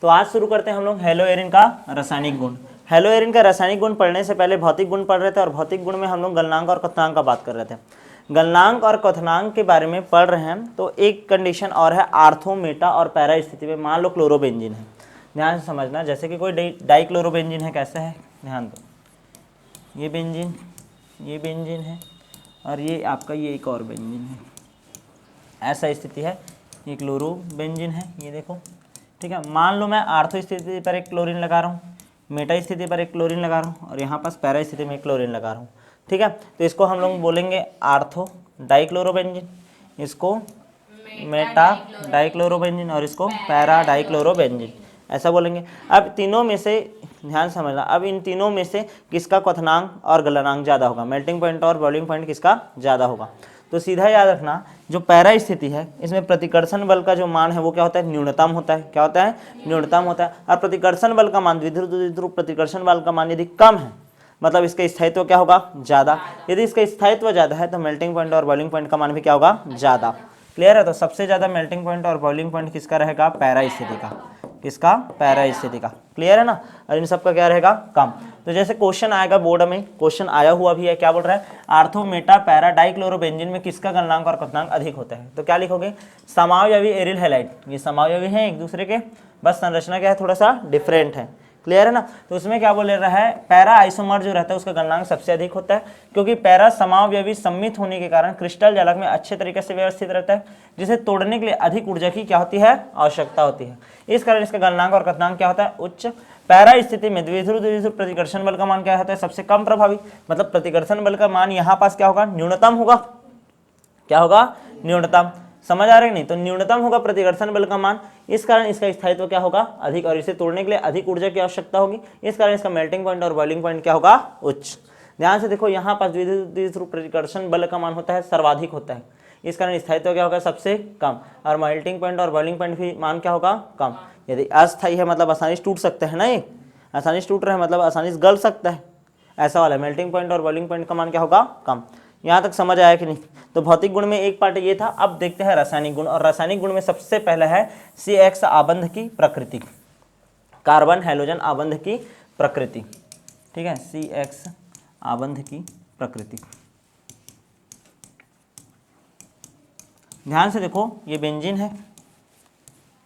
तो आज शुरू करते हैं हम लोग हेलोएरिन का रासायनिक गुण। हेलोएरिन का रासायनिक गुण पढ़ने से पहले भौतिक गुण पढ़ रहे थे और भौतिक गुण में हम लोग गलनांक और क्वथनांक का बात कर रहे थे। गलनांक और क्वथनांक के बारे में पढ़ रहे हैं तो एक कंडीशन और है आर्थो, मेटा और पैरा स्थिति में। मान लो क्लोरोबेंजीन है, ध्यान से समझना, जैसे कि कोई डाइक्लोरोबेंजीन है, कैसे है ध्यान दो, ये बेंजीन है और ये आपका ये एक और बेंजीन है, ऐसा स्थिति है। ये क्लोरोबेंजीन है, ये देखो, ठीक है। मान लो मैं आर्थो स्थिति पर एक क्लोरीन लगा रहा हूँ, मेटा स्थिति पर एक क्लोरीन लगा रहा हूँ और यहाँ पास पैरा स्थिति में एक क्लोरीन लगा रहा हूँ, ठीक है। तो इसको हम लोग बोलेंगे आर्थो डाइक्लोरोबेंजीन, इसको मेटा डाइक्लोरोबेंजीन और इसको पैरा डाइक्लोरोबेंजीन, ऐसा बोलेंगे। अब तीनों में से ध्यान समझना, अब इन तीनों में से किसका क्वथनांक और गलनांक ज़्यादा होगा, मेल्टिंग पॉइंट और बॉइलिंग पॉइंट किसका ज़्यादा होगा। तो सीधा याद रखना, जो पैरा स्थिति है इसमें प्रतिकर्षण बल का जो मान है वो क्या होता है, न्यूनतम होता है। क्या होता है, न्यूनतम होता है। और प्रतिकर्षण बल का मान, द्विध्रुव प्रतिकर्षण बल का मान यदि कम है मतलब इसका स्थायित्व क्या होगा, ज़्यादा। यदि इसका स्थायित्व ज़्यादा है तो मेल्टिंग पॉइंट और बॉइलिंग पॉइंट का मान भी क्या होगा, ज़्यादा। क्लियर है। तो सबसे ज़्यादा मेल्टिंग पॉइंट और बॉइलिंग पॉइंट किसका रहेगा, पैरा स्थिति का। किसका, पैरा स्थिति का। क्लियर है ना। और इन सब का क्या रहेगा, कम। तो जैसे क्वेश्चन आएगा बोर्ड में, क्वेश्चन आया हुआ भी है, क्या बोल रहा है, आर्थो, मेटा, पैरा डाइक्लोरोबेंजीन में किसका गलनांक और क्वथनांक अधिक होता है। तो क्या लिखोगे, समावयवी एरिल हैलाइड। ये समावयवी हैं एक दूसरे के, बस संरचना क्या है, थोड़ा सा डिफरेंट है। क्लियर है ना। तो उसमें क्या बोल रहा है, पैरा आइसोमर जो रहता है उसका गलनांक सबसे अधिक होता है, क्योंकि पैरा समावयवी सम्मित होने के कारण क्रिस्टल जालक में अच्छे तरीके से व्यवस्थित रहता है, जिसे तोड़ने के लिए अधिक ऊर्जा की क्या होती है, आवश्यकता होती है। इस कारण इसका गलनांक और क्वथनांक क्या होता है, उच्च। पैरा स्थिति में द्विध्रुव प्रतिकर्षण बल का मान क्या होता है, सबसे कम प्रभावी, मतलब प्रतिकर्षण बल का मान यहाँ पास क्या होगा, न्यूनतम होगा। क्या होगा, न्यूनतम। समझ आ रहा है नहीं। तो न्यूनतम होगा प्रतिकर्षण बल का मान, इस कारण इसका स्थायित्व क्या होगा, अधिक, और इसे तोड़ने के लिए अधिक ऊर्जा की आवश्यकता होगी। इस कारण इसका मेल्टिंग पॉइंट और बॉइलिंग पॉइंट क्या होगा, उच्च। ध्यान से देखो, यहाँ पास द्विध्रुव प्रतिकर्षण बल का मान होता है सर्वाधिक होता है, इस कारण स्थायित्व क्या होगा, सबसे कम। और मेल्टिंग पॉइंट और बॉइलिंग पॉइंट भी मान क्या होगा, कम। यदि अस्थायी है मतलब आसानी से टूट सकते हैं ना, ये आसानी से टूट रहे हैं मतलब आसानी से गल सकता है, ऐसा वाला। मेल्टिंग पॉइंट और बॉइलिंग पॉइंट का मान क्या होगा, कम। यहाँ तक समझ आया कि नहीं। तो भौतिक गुण में एक पार्ट ये था। अब देखते हैं रासायनिक गुण, और रासायनिक गुण में सबसे पहला है CX आबंध की प्रकृति, कार्बन हैलोजन आबंध की प्रकृति, ठीक है। CX आबंध की प्रकृति, ध्यान से देखो, ये बेंजीन है,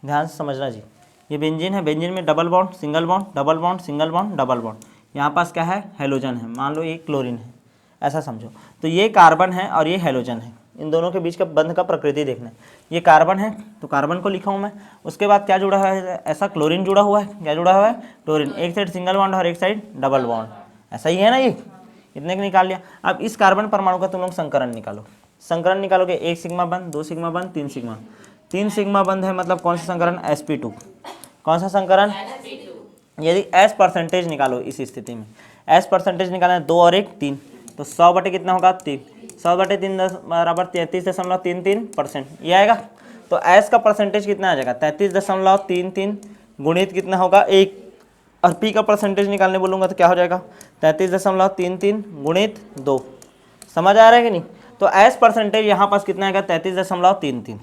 ध्यान से समझना जी, ये बेंजीन है। बेंजीन में double bond, single bond, double bond, single bond, double bond. यहाँ पास क्या है, हैलोजन है। मान लो ये क्लोरीन है, ऐसा समझो। तो ये कार्बन है और ये हैलोजन है, इन दोनों के बीच का बंध का प्रकृति देखना है। ये कार्बन है तो कार्बन को लिखा हूँ मैं। उसके बाद क्या जुड़ा है, ऐसा क्लोरीन जुड़ा हुआ है। क्या जुड़ा हुआ है, क्लोरीन। एक साइड सिंगल बॉन्ड और एक साइड डबल बॉन्ड, ऐसा ही है ना। ये इतने का निकाल लिया। अब इस कार्बन परमाणु का तुम लोग संकरण निकालो। संकरण निकालोगे, 1 सिग्मा बंध, 2 सिग्मा बंध, 3 सिग्मा। 3 सिग्मा बंध है मतलब कौन सा संकरण, sp2। कौन सा संकरण, यदि s परसेंटेज निकालो इस स्थिति में, s परसेंटेज निकालना 2 और 1 3, तो 100 बटे कितना होगा, 3। 100 बटे 3 बराबर 33.33%, ये आएगा। तो s का परसेंटेज कितना आ जाएगा, 33.33 गुणित कितना होगा, 1। और p का परसेंटेज निकालने बोलूँगा तो क्या हो जाएगा, 33.33 गुणित 2। समझ आ रहा है कि नहीं। तो s परसेंटेज यहाँ पास कितना आएगा, 33.33।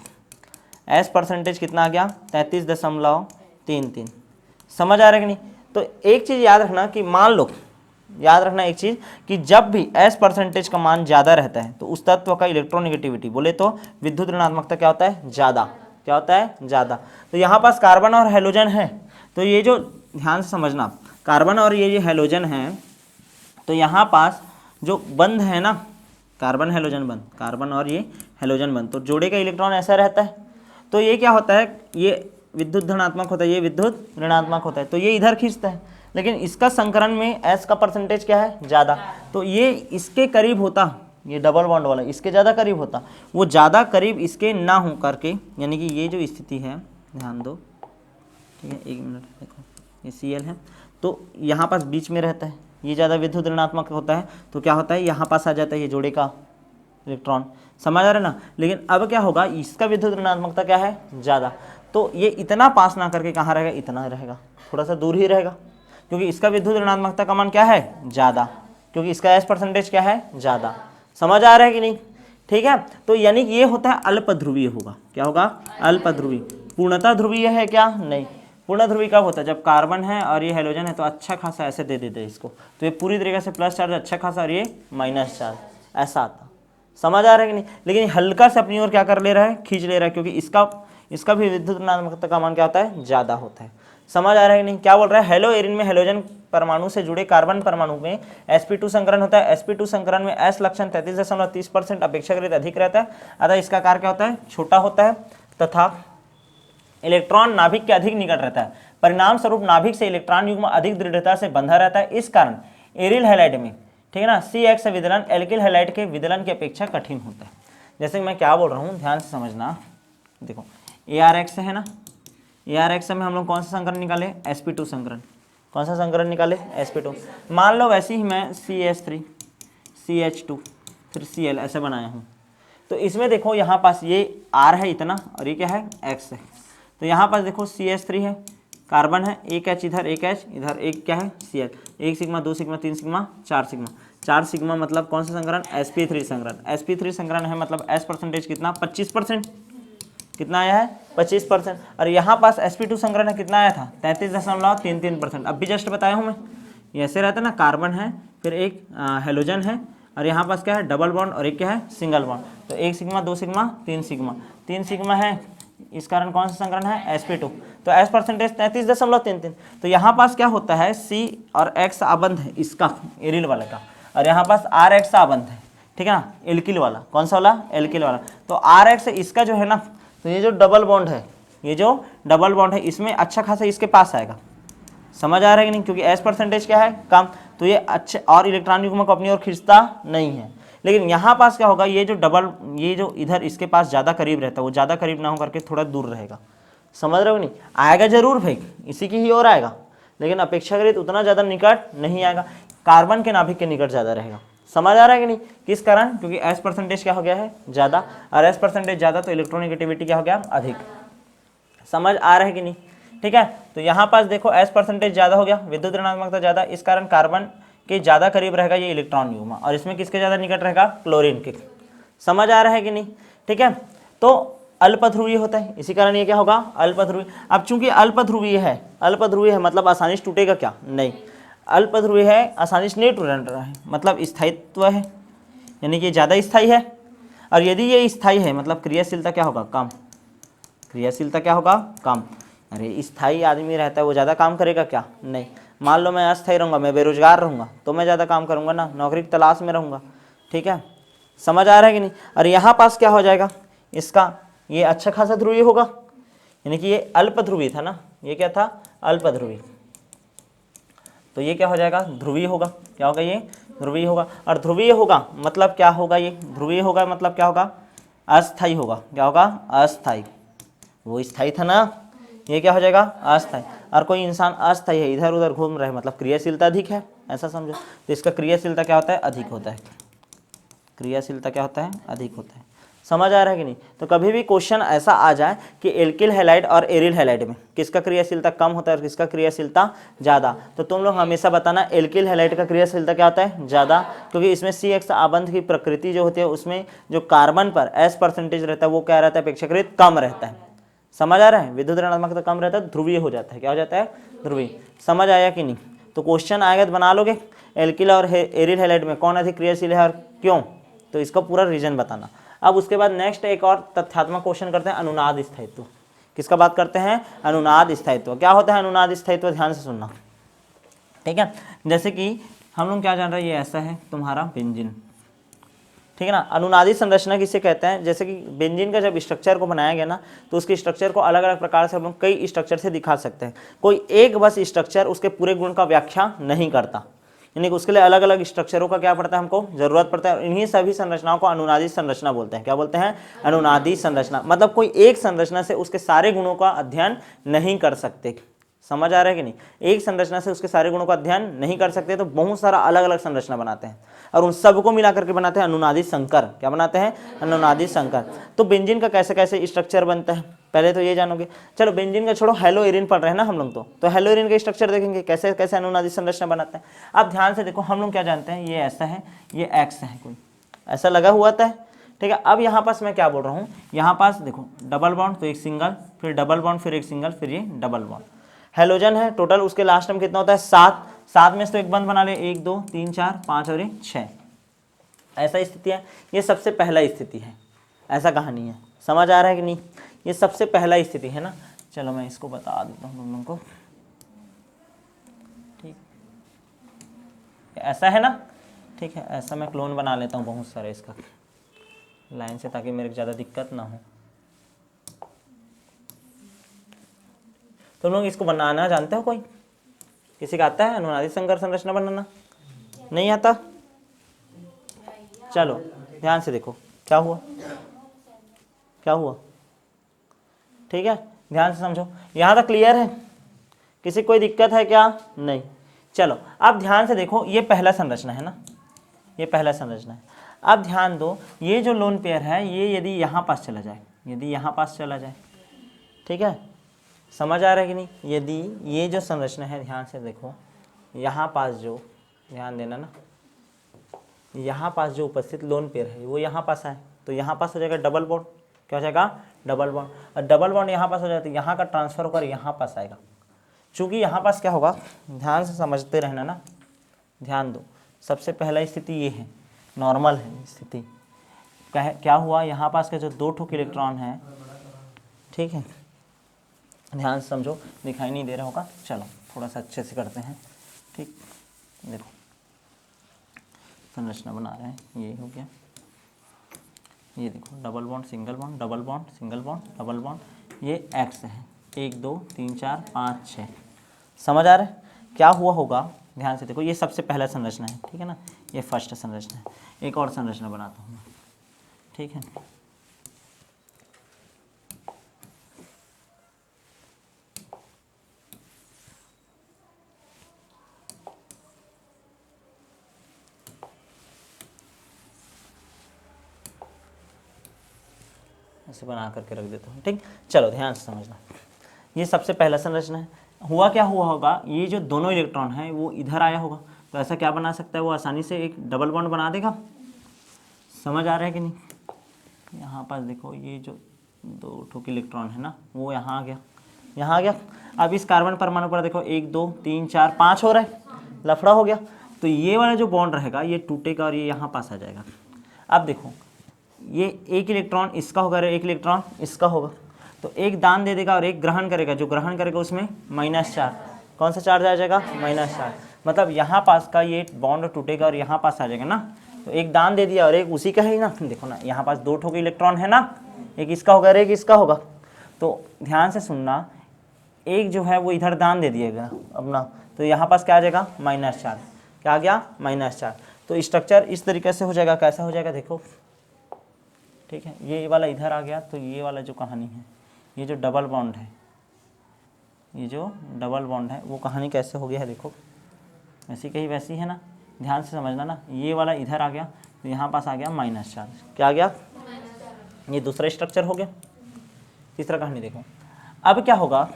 s परसेंटेज कितना आ गया, 33.33। समझ आ रहा है कि नहीं। तो एक चीज़ याद रखना कि मान लो, याद रखना एक चीज़ कि जब भी s परसेंटेज का मान ज़्यादा रहता है तो उस तत्व का इलेक्ट्रोनेगेटिविटी, बोले तो विद्युत ऋणात्मकता क्या होता है, ज़्यादा। क्या होता है, ज़्यादा। तो यहाँ पास कार्बन और हैलोजन है, तो ये जो, ध्यान से समझना, कार्बन और ये हैलोजन है, तो यहाँ पास जो बंध है ना, कार्बन हैलोजन बंध, कार्बन और ये हैलोजन बंध, तो जोड़े का इलेक्ट्रॉन ऐसा रहता है। तो ये क्या होता है, ये विद्युत धनात्मक होता है, ये विद्युत ऋणात्मक होता है, तो ये इधर खींचता है। लेकिन इसका संकरण में s का परसेंटेज क्या है, ज़्यादा, तो ये इसके करीब होता, ये डबल बॉन्ड वाला इसके ज़्यादा करीब होता, वो ज़्यादा करीब इसके ना हो करके, यानी कि ये जो स्थिति है, ध्यान दो, ठीक है, 1 मिनट देखो, ये Cl है, तो यहाँ पास बीच में रहता है, ये ज़्यादा विद्युत ऋणात्मक होता है, तो क्या होता है, यहाँ पास आ जाता है ये जोड़े का इलेक्ट्रॉन। समझ आ रहा है ना। लेकिन अब क्या होगा, इसका विद्युत ऋणात्मकता क्या है, ज़्यादा, तो ये इतना पास ना करके कहाँ रहेगा, इतना रहेगा, थोड़ा सा दूर ही रहेगा, क्योंकि इसका विद्युत ऋणात्मकता का मान क्या है, ज़्यादा, क्योंकि इसका s परसेंटेज क्या है, ज़्यादा। समझ आ रहा है कि नहीं, ठीक है। तो यानी ये होता है अल्प ध्रुवीय होगा। क्या होगा, अल्प ध्रुवीय। पूर्णतः ध्रुवीय है क्या, नहीं, पूर्ण ध्रुवी कब होता है? जब कार्बन है और ये हेलोजन है तो अच्छा खासा ऐसे दे देते हैं इसको, तो ये पूरी तरीके से प्लस चार्ज अच्छा खासा और ये माइनस चार्ज ऐसा आता। समझ आ रहा है कि नहीं? लेकिन हल्का से अपनी ओर क्या कर ले रहा है, खींच ले रहा है, क्योंकि इसका भी विद्युत ऋणात्मकता का मान क्या होता है? ज़्यादा होता है। समझ आ रहा है कि नहीं? क्या बोल रहा है? हेलो एरिन में हेलोजन परमाणु से जुड़े कार्बन परमाणु में sp2 संकरण होता है। sp2 संकरण में s लक्षण 33.30% अपेक्षाकृत अधिक रहता है, अतः इसका आकार क्या होता है? छोटा होता है, तथा इलेक्ट्रॉन नाभिक के अधिक निकट रहता है। परिणाम स्वरूप नाभिक से इलेक्ट्रॉन युग्म अधिक दृढ़ता से बंधा रहता है। इस कारण एरिल हैलाइड में, ठीक है ना, CX विदलन एल्किल हैलाइड के विदलन की अपेक्षा कठिन होता है। जैसे मैं क्या बोल रहा हूँ, ध्यान से समझना। देखो ARX है ना, ARX में हम लोग कौन सा संकरण निकाले? sp2 संकरण। कौन सा संकरण निकाले? sp2। मान लो वैसे ही मैं CH3 CH2 फिर Cl ऐसे बनाया हूँ, तो इसमें देखो यहाँ पास ये R है इतना और ये क्या है? X है। तो यहाँ पास देखो CH3 है, कार्बन है, एक H इधर, एक H इधर, एक क्या है? Cl। 1 sigma 2 sigma 3 sigma 4 sigma. 4 sigma मतलब कौन सा संकरण? sp3 संकरण। sp3 संकरण है मतलब S परसेंटेज कितना? 25%। कितना आया है? 25%। और यहाँ पास sp2 संकरण है, कितना आया था? 33.33%। अब भी जस्ट बताया हूँ मैं, ये ऐसे रहता है ना, कार्बन है फिर एक हेलोजन है और यहाँ पास क्या है? डबल बॉन्ड और एक क्या है? Single bond. तो 1 सिग्मा 2 सिग्मा 3 सिग्मा, 3 सिग्मा है, इस कारण कौन सा संकरण है? sp2। तो S परसेंटेज 33.33। तो यहाँ पास क्या होता है? C और X आबंध है इसका, एरिल वाले का, और यहाँ पास RX आबंध है, ठीक है ना, एल्किल वाला। कौन सा वाला? एल्किल वाला। तो RX इसका जो है ना, तो ये जो डबल बॉन्ड है, ये जो डबल बॉन्ड है इसमें अच्छा खासा इसके पास आएगा। समझ आ रहा है कि नहीं? क्योंकि S परसेंटेज क्या है? कम, तो ये अच्छे और इलेक्ट्रॉन युग्म को अपनी ओर खींचता नहीं है। लेकिन यहाँ पास क्या होगा? ये जो डबल, ये जो इधर इसके पास ज़्यादा करीब रहता है, वो ज़्यादा करीब ना हो करके थोड़ा दूर रहेगा। समझ रहे हो नहीं? आएगा जरूर भाई, इसी की ही ओर आएगा, लेकिन अपेक्षाकृत उतना ज़्यादा निकट नहीं आएगा, कार्बन के नाभिक के निकट ज़्यादा रहेगा। समझ आ रहा है कि नहीं? किस कारण? क्योंकि S परसेंटेज क्या हो गया है? ज़्यादा, और S परसेंटेज ज़्यादा तो इलेक्ट्रोनेगेटिविटी क्या हो गया? अधिक। समझ आ रहा है कि नहीं? ठीक है, तो यहाँ पास देखो S परसेंटेज ज़्यादा हो गया, विद्युत ऋणात्मकता ज़्यादा, इस कारण कार्बन के ज़्यादा करीब रहेगा ये इलेक्ट्रॉन युग्म, और इसमें किसके ज़्यादा निकट रहेगा? क्लोरीन के। समझ आ रहा है कि नहीं? ठीक है, तो अल्पध्रुवीय होता है, इसी कारण ये क्या होगा? अल्पध्रुवीय। अब चूंकि अल्पध्रुवीय है मतलब आसानी से टूटेगा क्या? नहीं। अल्पध्रुवीय है, आसानी से नहीं टूट रहा है, मतलब स्थायित्व है, यानी कि ज़्यादा स्थायी है। और यदि ये स्थायी है मतलब क्रियाशीलता क्या होगा? कम। क्रियाशीलता क्या होगा? कम। अरे स्थायी आदमी रहता है वो ज़्यादा काम करेगा क्या? नहीं। मान लो मैं अस्थायी रहूँगा, मैं बेरोजगार रहूँगा, तो मैं ज़्यादा काम करूँगा ना, नौकरी की तलाश में रहूँगा। ठीक है, समझ आ रहा है कि नहीं? और यहाँ पास क्या हो जाएगा? इसका ये अच्छा खासा ध्रुवीय होगा, यानी कि ये अल्प ध्रुवीय था ना, ये क्या था? अल्प ध्रुवीय। तो ये क्या हो जाएगा? ध्रुवीय होगा। क्या होगा? ये ध्रुवीय होगा। और ध्रुवीय होगा मतलब क्या होगा? ये ध्रुवीय होगा मतलब क्या होगा? अस्थायी होगा। क्या होगा? अस्थायी। वो स्थायी था ना, ये क्या हो जाएगा? अस्थायी। और कोई इंसान अस्थायी है, इधर उधर घूम रहे, मतलब क्रियाशीलता अधिक है, ऐसा समझो। तो इसका क्रियाशीलता क्या होता है? अधिक होता है। क्रियाशीलता क्या होता है? अधिक होता है। समझ आ रहा है कि नहीं? तो कभी भी क्वेश्चन ऐसा आ जाए कि एल्किल हैलाइड और एरिल हैलाइड में किसका क्रियाशीलता कम होता है और किसका क्रियाशीलता ज़्यादा, तो तुम लोग हमेशा बताना एल्किल हैलाइड का क्रियाशीलता क्या होता है? ज़्यादा, क्योंकि इसमें CX आबंध की प्रकृति जो होती है उसमें जो कार्बन पर S परसेंटेज रहता है वो क्या रहता है? अपेक्षाकृत कम रहता है। समझ आ रहा है? विद्युत ऋणात्मकता कम रहता है, ध्रुवीय हो जाता है। क्या हो जाता है? ध्रुवीय। समझ आया कि नहीं? तो क्वेश्चन आएगा तो बना लोगे, एल्किल और एरिल हैलाइड में कौन अधिक क्रियाशील है और क्यों, तो इसका पूरा रीजन बताना। अब उसके बाद नेक्स्ट एक और तथ्यात्मक क्वेश्चन करते हैं, अनुनाद स्थायित्व। किसका बात करते हैं? अनुनाद स्थायित्व। क्या होता है अनुनाद स्थायित्व? ध्यान से सुनना, ठीक है। जैसे कि हम लोग क्या जान रहे हैं, ये ऐसा है तुम्हारा बेंजीन, ठीक है ना। अनुनादी संरचना किसे कहते हैं? जैसे कि बेंजीन का जब स्ट्रक्चर को बनाया गया ना, तो उसके स्ट्रक्चर को अलग अलग प्रकार से हम लोग कई स्ट्रक्चर से दिखा सकते हैं। कोई एक बस स्ट्रक्चर उसके पूरे गुण का व्याख्या नहीं करता, यानी कि उसके लिए अलग अलग स्ट्रक्चरों का क्या पड़ता है? हमको जरूरत पड़ता है। इन्हीं सभी संरचनाओं को अनुनादी संरचना बोलते हैं। क्या बोलते हैं? अनुनादी संरचना। मतलब कोई एक संरचना से उसके सारे गुणों का अध्ययन नहीं कर सकते। समझ आ रहा है कि नहीं? एक संरचना से उसके सारे गुणों का अध्ययन नहीं कर सकते, तो बहुत सारा अलग अलग संरचना बनाते हैं और उन सबको मिला करके बनाते हैं अनुनादी संकर। क्या बनाते हैं? अनुनादी संकर। तो बेंजीन का कैसे कैसे स्ट्रक्चर बनता है पहले तो ये जानोगे। चलो बेंजीन का छोड़ो, हेलो एरिन पढ़ रहे हैं ना हम लोग, तो हेलो एरिन का स्ट्रक्चर देखेंगे कैसे कैसे अनुनादी संरचना बनाते हैं। अब ध्यान से देखो, हम लोग क्या जानते हैं, ये ऐसा है, ये एक्स है, कोई ऐसा लगा हुआ था, ठीक है। अब यहाँ पास मैं क्या बोल रहा हूँ, यहाँ पास देखो डबल बॉन्ड, तो एक सिंगल, फिर डबल बॉन्ड, फिर एक सिंगल, फिर ये डबल बॉन्ड। हेलोजन है, टोटल उसके लास्ट में कितना होता है 7, 7 में से तो एक बंद बना ले, 1 2 3 4 5 और 6, ऐसा स्थिति है। ये सबसे पहला स्थिति है, ऐसा कहानी है, समझ आ रहा है कि नहीं, ये सबसे पहला स्थिति है ना। चलो मैं इसको बता देता हूँ तुम लोगों को, ठीक, ऐसा है ना, ठीक है, ऐसा मैं क्लोन बना लेता हूँ बहुत सारे इसका लाइन से, ताकि मेरे को ज़्यादा दिक्कत ना हो। तुम लोग इसको बनाना जानते हो, कोई किसी का आता है अनुनादी संकर संरचना बनाना? नहीं आता? चलो ध्यान से देखो क्या हुआ, क्या हुआ, ठीक है, ध्यान से समझो, यहाँ तक क्लियर है, किसी कोई दिक्कत है क्या? नहीं। चलो अब ध्यान से देखो, ये पहला संरचना है ना, ये पहला संरचना है। अब ध्यान दो, ये जो लोन पेयर है ये यदि यहाँ पास चला जाए, यदि यहाँ पास चला जाए, ठीक है, समझ आ रहा है कि नहीं, यदि ये जो संरचना है, ध्यान से देखो, यहाँ पास जो, ध्यान देना ना, यहाँ पास जो उपस्थित लोन पेयर है वो यहाँ पास आए, तो यहाँ पास हो जाएगा डबल बॉन्ड, क्या हो जाएगा? Double bond. और डबल बॉन्ड यहाँ पास हो जाता है, यहाँ का ट्रांसफर होकर यहाँ पास आएगा। चूँकि यहाँ पास क्या होगा, ध्यान से समझते रहना ना, ध्यान दो, सबसे पहला स्थिति ये है, नॉर्मल है स्थिति, क्या हुआ, यहाँ पास के जो 2 ठोक इलेक्ट्रॉन है, ठीक है, ध्यान से समझो, दिखाई नहीं दे रहा होगा, चलो थोड़ा सा अच्छे से करते हैं, ठीक, देखो संरचना बना रहे हैं, ये हो गया, ये देखो double bond single bond, double bond single bond, double bond, ये एक्स है, 1 2 3 4 5 6, समझ आ रहा है क्या हुआ होगा? ध्यान से देखो, ये सबसे पहला संरचना है, ठीक है ना, ये फर्स्ट संरचना है। एक और संरचना बनाता हूँ मैं, ठीक है, ऐसे बना करके रख देता हूँ, ठीक। चलो ध्यान से समझना, ये सबसे पहला संरचना है। हुआ क्या हुआ होगा, ये जो दोनों इलेक्ट्रॉन है वो इधर आया होगा, तो ऐसा क्या बना सकता है, वो आसानी से एक डबल बॉन्ड बना देगा, समझ आ रहा है कि नहीं। यहाँ पास देखो, ये जो 2 ठोक इलेक्ट्रॉन है ना, वो यहाँ आ गया, यहाँ आ गया। अब इस कार्बन परमाणु पर देखो 1 2 3 4 5 हो रहा है, लफड़ा हो गया, तो ये वाला जो बॉन्ड रहेगा ये टूटेगा और ये यहाँ पास आ जाएगा। अब देखो, ये एक इलेक्ट्रॉन इसका होगा और एक इलेक्ट्रॉन इसका होगा, तो एक दान दे देगा और एक ग्रहण करेगा, जो ग्रहण करेगा उसमें -4, कौन सा चार्ज आ जाएगा? -4, मतलब यहाँ पास का ये बॉन्ड टूटेगा और यहाँ पास आ जाएगा ना, तो एक दान दे दिया और एक उसी का है ना, देखो ना यहाँ पास 2 ठोक इलेक्ट्रॉन है ना, एक इसका होगा और एक इसका होगा, तो ध्यान से सुनना, एक जो है वो इधर दान दे दिएगा अपना, तो यहाँ पास क्या आ जाएगा? -4, क्या आ गया? -4। तो स्ट्रक्चर इस तरीके से हो जाएगा, कैसा हो जाएगा देखो, ठीक है, ये वाला इधर आ गया, तो ये वाला जो कहानी है, ये जो डबल बॉन्ड है, ये जो डबल बॉन्ड है वो कहानी कैसे हो गया है देखो, ऐसी कहीं वैसी है ना, ध्यान से समझना ना, ये वाला इधर आ गया, तो यहाँ पास आ गया -4, क्या आ गया? ये दूसरा स्ट्रक्चर हो गया। तीसरा कहानी देखो, अब क्या होगा,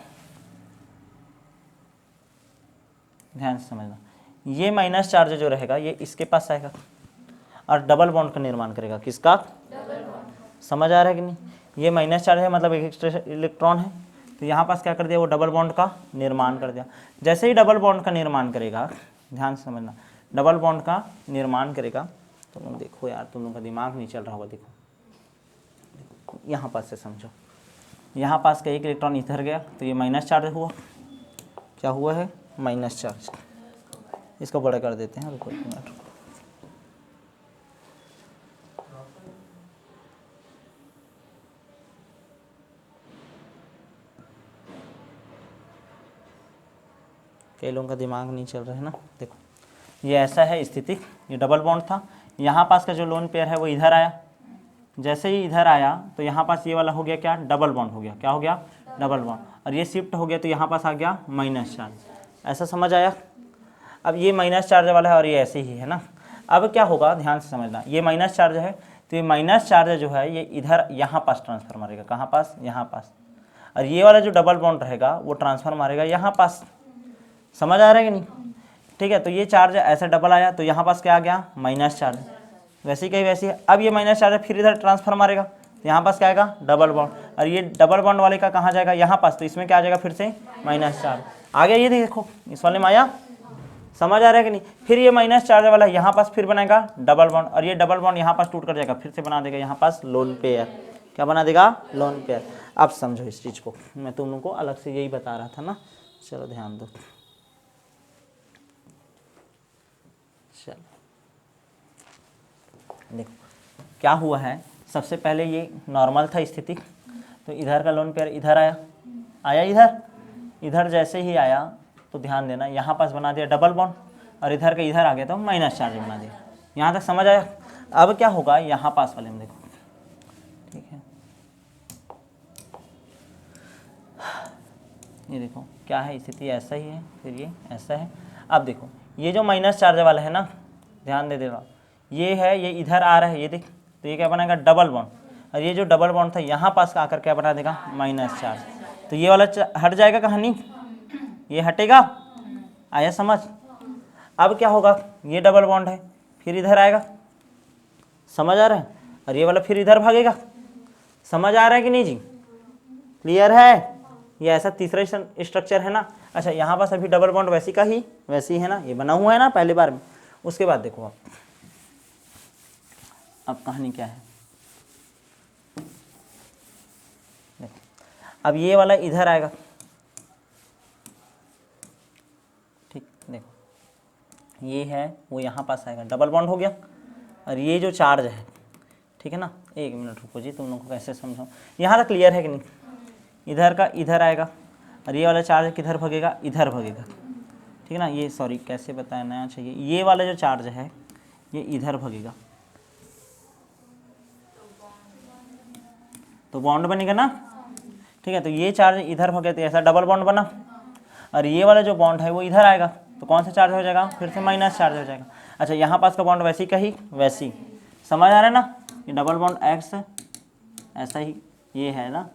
ध्यान से समझना, ये -चार्ज जो रहेगा ये इसके पास आएगा और डबल बॉन्ड का निर्माण करेगा, किसका? समझ आ रहा है कि नहीं, ये -चार्ज है मतलब एक एक्स्ट्रा इलेक्ट्रॉन है, तो यहाँ पास क्या कर दिया, वो डबल बॉन्ड का निर्माण कर दिया। जैसे ही डबल बॉन्ड का निर्माण करेगा, ध्यान से समझना, डबल बॉन्ड का निर्माण करेगा, तो तुम देखो यार, तुम लोगों का दिमाग नहीं चल रहा होगा, देखो यहाँ पास से समझो, यहाँ पास का एक इलेक्ट्रॉन इधर गया, तो ये -चार्ज हुआ, क्या हुआ है? -चार्ज। इसको बड़ा कर देते हैं, रुको 1 मिनट, कई लोगों का दिमाग नहीं चल रहा है ना, देखो ये ऐसा है स्थिति, ये डबल बॉन्ड था, यहाँ पास का जो लोन पेयर है वो इधर आया, जैसे ही इधर आया तो यहाँ पास ये वाला हो गया क्या? डबल बॉन्ड हो गया, क्या हो गया? डबल बॉन्ड, और ये शिफ्ट हो गया तो यहाँ पास आ गया -चार्ज, ऐसा समझ आया। अब ये -चार्ज वाला है और ये ऐसे ही है ना, अब क्या होगा ध्यान से समझना, ये -चार्ज है, तो ये -चार्ज जो है ये इधर यहाँ पास ट्रांसफर मारेगा, कहाँ पास? यहाँ पास, और ये वाला जो डबल बॉन्ड रहेगा वो ट्रांसफर मारेगा यहाँ पास, समझ आ रहा है कि नहीं, ठीक है। तो ये चार्ज ऐसे डबल आया, तो यहाँ पास क्या आ गया? -चार्ज, वैसी कहीं वैसी है। अब ये -चार्ज फिर इधर ट्रांसफर मारेगा, तो यहाँ पास क्या आएगा? डबल बॉन्ड, और ये डबल बॉन्ड वाले का कहाँ जाएगा? यहाँ पास, तो इसमें क्या आ जाएगा फिर से? -चार्ज, आ गया, ये देखो इस वाले में आया, समझ आ रहा है कि नहीं। फिर ये माइनस चार्ज वाला यहाँ पास फिर बनाएगा डबल बॉन्ड, और ये डबल बॉन्ड यहाँ पास टूट कर जाएगा, फिर से बना देगा यहाँ पास लोन पेयर। क्या बना देगा? Lone pair. अब समझो इस चीज़ को, मैं तुम लोग को अलग से यही बता रहा था ना, चलो ध्यान दो। चलो देखो क्या हुआ है, सबसे पहले ये नॉर्मल था स्थिति, तो इधर का लोन पेयर इधर आया, इधर जैसे ही आया तो ध्यान देना यहाँ पास बना दिया डबल बॉन्ड, और इधर का इधर आ गया तो माइनस चार्ज बना दिया। यहाँ तक समझ आया? अब क्या होगा यहाँ पास वाले में देखो, ठीक है, ये देखो क्या है स्थिति, ऐसा ही है, फिर ये ऐसा है। अब देखो ये जो माइनस चार्ज वाला है ना, ध्यान दे देना, ये है, ये इधर आ रहा है, ये देख, तो ये क्या बनाएगा? डबल बॉन्ड, और ये जो डबल बॉन्ड था यहाँ पास का आकर क्या बना देगा? Minus charge. तो ये वाला हट जाएगा कहानी, ये हटेगा, आया समझ? अब क्या होगा, ये डबल बॉन्ड है, फिर इधर आएगा, समझ आ रहा है, और ये वाला फिर इधर भागेगा, समझ आ रहा है कि नहीं जी? क्लियर है? ये ऐसा तीसरा स्ट्रक्चर है ना। अच्छा यहाँ पास अभी डबल बॉन्ड वैसी का ही वैसी है ना, ये बना हुआ है ना पहले बार में। उसके बाद देखो अब कहानी क्या है, देखो अब ये वाला इधर आएगा, ठीक, देखो ये है वो यहाँ पास आएगा, डबल बॉन्ड हो गया, और ये जो चार्ज है, ठीक है ना, एक मिनट रुको जी, तुम लोग को कैसे समझाऊँ, यहाँ तक क्लियर है कि नहीं? इधर का इधर आएगा, और ये वाला चार्ज किधर भगेगा? इधर भगेगा, ठीक है ना। ये सॉरी कैसे बताना चाहिए, ये वाला जो चार्ज है ये इधर भगेगा, तो बॉन्ड बनेगा ना, ठीक है। तो ये चार्ज इधर भगे तो ऐसा डबल बॉन्ड बना, और ये वाला जो बॉन्ड है वो इधर आएगा, तो कौन सा चार्ज हो जाएगा? फिर से माइनस चार्ज हो जाएगा। अच्छा यहाँ पास का बॉन्ड वैसी का ही वैसी, समझ आ रहा है ना? ये डबल बॉन्ड एक्स ऐसा ही ये है ना,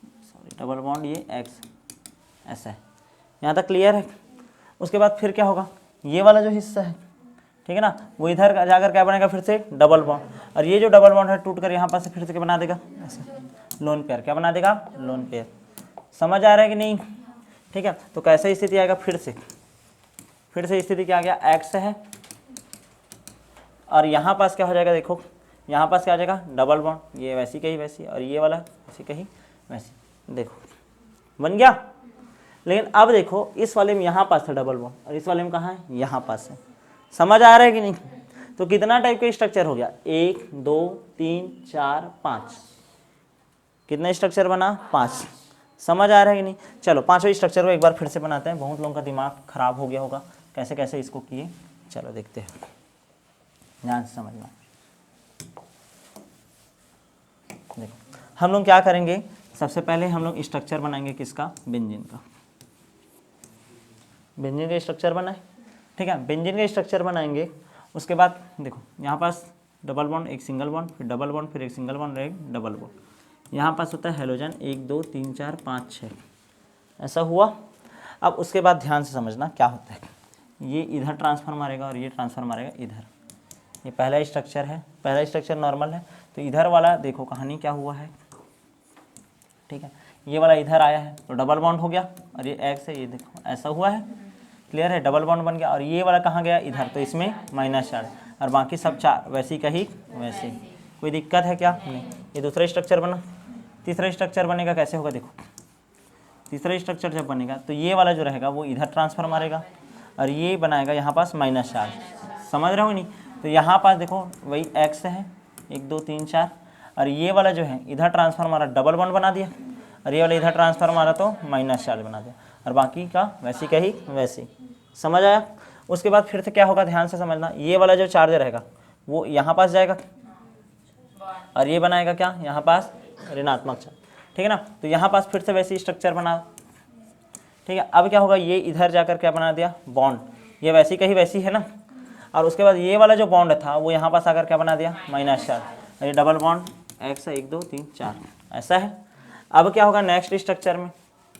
सॉरी डबल बॉन्ड ये एक्स ऐसा है, यहाँ तक क्लियर है? उसके बाद फिर क्या होगा, ये वाला जो हिस्सा है, ठीक है ना, वो इधर जाकर क्या बनेगा? फिर से डबल बॉन्ड, और ये जो डबल बॉन्ड है टूट कर यहाँ पास से फिर से क्या बना देगा? ऐसा लोन पेयर। क्या बना देगा? Lone pair. समझ आ रहा है कि नहीं? ठीक है, तो कैसे स्थिति आएगा? फिर से स्थिति क्या आ गया? एक्स है, और यहाँ पास क्या हो जाएगा? देखो यहाँ पास क्या आ जाएगा? डबल बॉन्ड, ये वैसी कही वैसी, और ये वाला वैसी कही वैसी, देखो बन गया। लेकिन अब देखो इस वाले में यहाँ पास था डबल बॉन्ड, और इस वाले में कहाँ है? यहाँ पास है। समझ आ रहा है कि नहीं? तो कितना टाइप का स्ट्रक्चर हो गया? 1 2 3 4 5, कितना स्ट्रक्चर बना? 5। समझ आ रहा है कि नहीं? चलो पांचों स्ट्रक्चर को एक बार फिर से बनाते हैं, बहुत लोगों का दिमाग खराब हो गया होगा कैसे कैसे इसको किए। चलो देखते हैं, ध्यान से समझना। देखो हम लोग क्या करेंगे, सबसे पहले हम लोग स्ट्रक्चर बनाएंगे किसका? बेंजीन का। बेंजीन का स्ट्रक्चर बनाए, ठीक है, बेंजीन का स्ट्रक्चर बनाएंगे। उसके बाद देखो यहाँ पास डबल बॉन्ड, एक सिंगल बॉन्ड, फिर डबल बॉन्ड, फिर एक सिंगल बॉन्ड, एक डबल बॉन्ड। यहाँ पास होता है हेलोजन 1 2 3 4 5 6, ऐसा हुआ। अब उसके बाद ध्यान से समझना क्या होता है, ये इधर ट्रांसफर मारेगा और ये ट्रांसफर मारेगा इधर। ये पहला स्ट्रक्चर है, पहला स्ट्रक्चर नॉर्मल है, तो इधर वाला देखो कहानी क्या हुआ है, ठीक है, ये वाला इधर आया है तो डबल बॉन्ड हो गया, और ये एक्स है, ये देखो ऐसा हुआ है, क्लियर है, डबल बॉन्ड बन गया। और ये वाला कहाँ गया? इधर, तो इसमें माइनस चार्ज, और बाकी सब चार वैसी का ही वैसे। कोई दिक्कत है क्या? नहीं। ये दूसरा स्ट्रक्चर बना। तीसरा स्ट्रक्चर बनेगा, कैसे होगा देखो, तीसरा स्ट्रक्चर जब बनेगा तो ये वाला जो रहेगा वो इधर ट्रांसफर मारेगा, और ये बनाएगा यहाँ पास माइनस चार्ज। समझ रहे हो नहीं? तो यहाँ पास देखो वही एक्स है 1 2 3 4, और ये वाला जो है इधर ट्रांसफर मारा, डबल बॉन्ड बना दिया, और ये वाला इधर ट्रांसफर मारा तो माइनस चार्ज बना दिया, और बाकी का वैसी का ही वैसी। समझ आया? उसके बाद फिर से क्या होगा, ध्यान से समझना, ये वाला जो चार्ज रहेगा वो यहाँ पास जाएगा, और ये बनाएगा क्या? यहाँ पास ऋणात्मक चार्ज, ठीक है ना। तो यहाँ पास फिर से वैसी स्ट्रक्चर बना, ठीक है। अब क्या होगा, ये इधर जाकर क्या बना दिया? बॉन्ड, ये वैसी का ही वैसी है ना। और उसके बाद ये वाला जो बॉन्ड था वो यहाँ पास आकर क्या बना दिया? Minus charge. ये डबल बॉन्ड एक्स है 1 2 3 4 ऐसा है। अब क्या होगा नेक्स्ट स्ट्रक्चर में?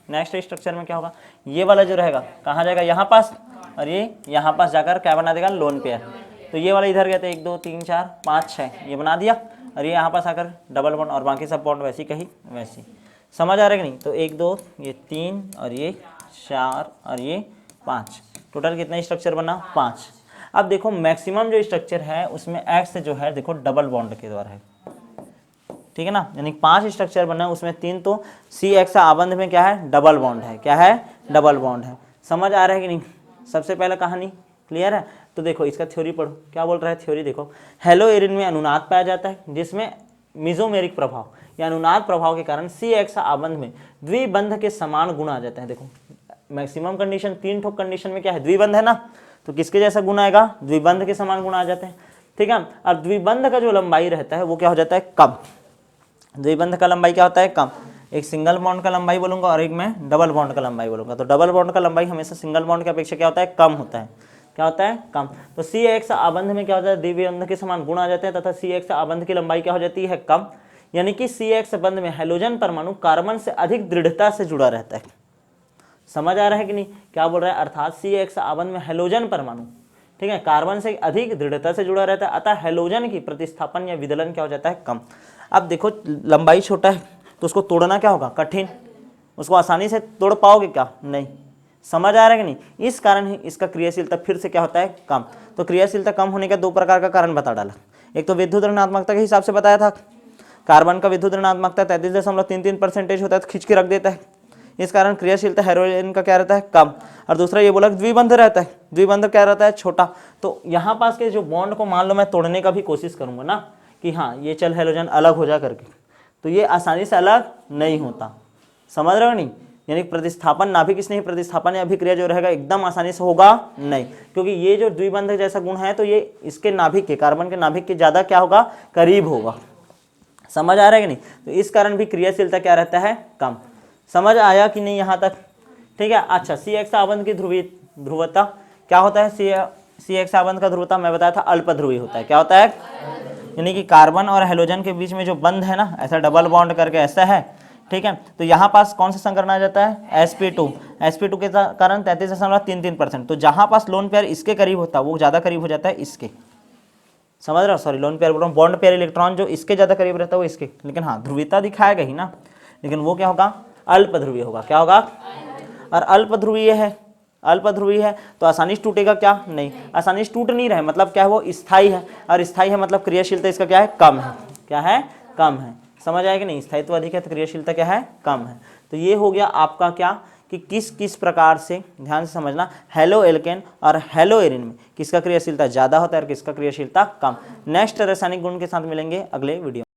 नेक्स्ट स्ट्रक्चर में क्या होगा, ये वाला जो रहेगा कहाँ जाएगा? यहाँ पास, और ये यहाँ पास जाकर क्या बना देगा? Lone pair. तो ये वाला इधर गया था 1 2 3 4 5 6, ये बना दिया, और ये यहाँ पास आकर डबल बॉन्ड, और बाकी सब बॉन्ड वैसी का ही वैसी। समझ आ रहा है कि नहीं? तो 1 2 ये 3 और ये 4 और ये 5, टोटल कितना स्ट्रक्चर बना 5। अब देखो मैक्सिमम जो स्ट्रक्चर है उसमें एक्स जो है देखो डबल बॉन्ड के द्वारा है, ठीक है ना, यानी 5 स्ट्रक्चर बना है उसमें 3 तो सी एक्स आबंध में क्या है डबल बॉन्ड है, क्या है डबल बॉन्ड है। समझ आ रहा है कि नहीं, सबसे पहले कहानी क्लियर है। तो देखो इसका थ्योरी पढ़ो, क्या बोल रहा है थ्योरी देखो, हेलो एरिन में अनुनाद पाया जाता है जिसमें मिजोमेरिक प्रभाव या अनुनाद प्रभाव के कारण सी एक्स आबंध में द्विबंध के समान गुण आ जाते हैं। देखो मैक्सिमम कंडीशन 3 ठोक कंडीशन में क्या है द्विबंध है ना, तो किसके जैसा गुण आएगा द्विबंध के समान गुण आ जाते हैं, ठीक है। और द्विबंध का जो लंबाई रहता है वो क्या हो जाता है कम, द्विबंध का लंबाई क्या होता है कम, एक सिंगल बॉन्ड का लंबाई बोलूंगा और एक मैं डबल बॉन्ड का लंबाई बोलूंगा। तो डबल बॉन्ड का लंबाई हमेशा सिंगल बॉन्ड की अपेक्षा क्या होता है कम होता है, क्या होता है कम। तो सी एक्स आबंध में क्या होता है द्विबंध के समान गुण आ जाते हैं तथा सी एक्स आबंध की लंबाई क्या हो जाती है कम, यानी कि सी एक्स बंध में हाइड्रोजन परमाणु कार्बन से अधिक दृढ़ता से जुड़ा रहता है। समझ आ रहा है कि नहीं, क्या बोल रहा है, अर्थात सी एक्स आबंध में हाइड्रोजन परमाणु, ठीक है, कार्बन से अधिक दृढ़ता से जुड़ा रहता है, अतः हाइड्रोजन की प्रतिस्थापन या विदलन क्या हो जाता है कम। अब देखो लंबाई छोटा है तो उसको तोड़ना क्या होगा कठिन, उसको आसानी से तोड़ पाओगे क्या नहीं। समझ आ रहा है कि नहीं, इस कारण ही इसका क्रियाशीलता फिर से क्या होता है कम। तो क्रियाशीलता कम होने का 2 प्रकार का कारण बता डाला, एक तो विद्युत ऋणात्मकता के हिसाब से बताया था, कार्बन का विद्युत ऋणात्मकता 33.33% होता है तो खींच के रख देता है, इस कारण क्रियाशीलता हेरोइन का क्या रहता है कम। और दूसरा ये बोला द्विबंध रहता है, द्विबंध क्या रहता है छोटा। तो यहाँ पास के जो बॉन्ड को मान लो मैं तोड़ने का भी कोशिश करूंगा ना कि हाँ ये चल हेलोजन अलग हो जा करके, तो ये आसानी से अलग नहीं होता, समझ रहे हो नहीं, यानी प्रतिस्थापन नाभिक स्नेही प्रतिस्थापन या अभिक्रिया जो रहेगा एकदम आसानी से होगा नहीं, क्योंकि ये जो द्विबंध जैसा गुण है तो ये इसके नाभिक के कार्बन के नाभिक के ज्यादा क्या होगा करीब होगा। समझ आ रहा है कि नहीं, तो इस कारण भी क्रियाशीलता क्या रहता है कम। समझ आया कि नहीं यहाँ तक, ठीक है। अच्छा सी एक्स आबंध की ध्रुवता क्या होता है, सी एक्स आबंध का ध्रुवता मैं बताया था अल्प ध्रुवीय होता है, क्या होता है, यानी कि कार्बन और हेलोजन के बीच में जो बंध है ना ऐसा डबल बॉन्ड करके ऐसा है, ठीक है। तो यहाँ पास कौन सा संकरण आ जाता है sp2, sp2 के कारण 33.33%। तो जहाँ पास लोन पेयर इसके करीब होता है वो ज़्यादा करीब हो जाता है इसके, समझ रहे हो, सॉरी लोन पेयर बोल रहा हूँ, बॉन्ड पेयर इलेक्ट्रॉन जो इसके ज़्यादा करीब रहता है वो इसके, लेकिन हाँ ध्रुवीयता दिखाएगा ही ना, लेकिन वो क्या होगा अल्प ध्रुवीय होगा, क्या होगा, और अल्प ध्रुवीय है, अल्प ध्रुवीय है तो आसानी से टूटेगा क्या नहीं, आसानी से टूट नहीं रहे मतलब क्या है वो स्थायी है, और स्थायी है मतलब क्रियाशीलता इसका क्या है कम है, क्या है कम है। समझ आएगा नहीं, स्थायित्व अधिक है तो क्रियाशीलता क्या है कम है। तो ये हो गया आपका क्या कि किस किस प्रकार से, ध्यान से समझना, हेलो एल्केन और हेलो एरिन में किसका क्रियाशीलता ज़्यादा होता है और किसका क्रियाशीलता कम। नेक्स्ट रासायनिक गुण के साथ मिलेंगे अगले वीडियो।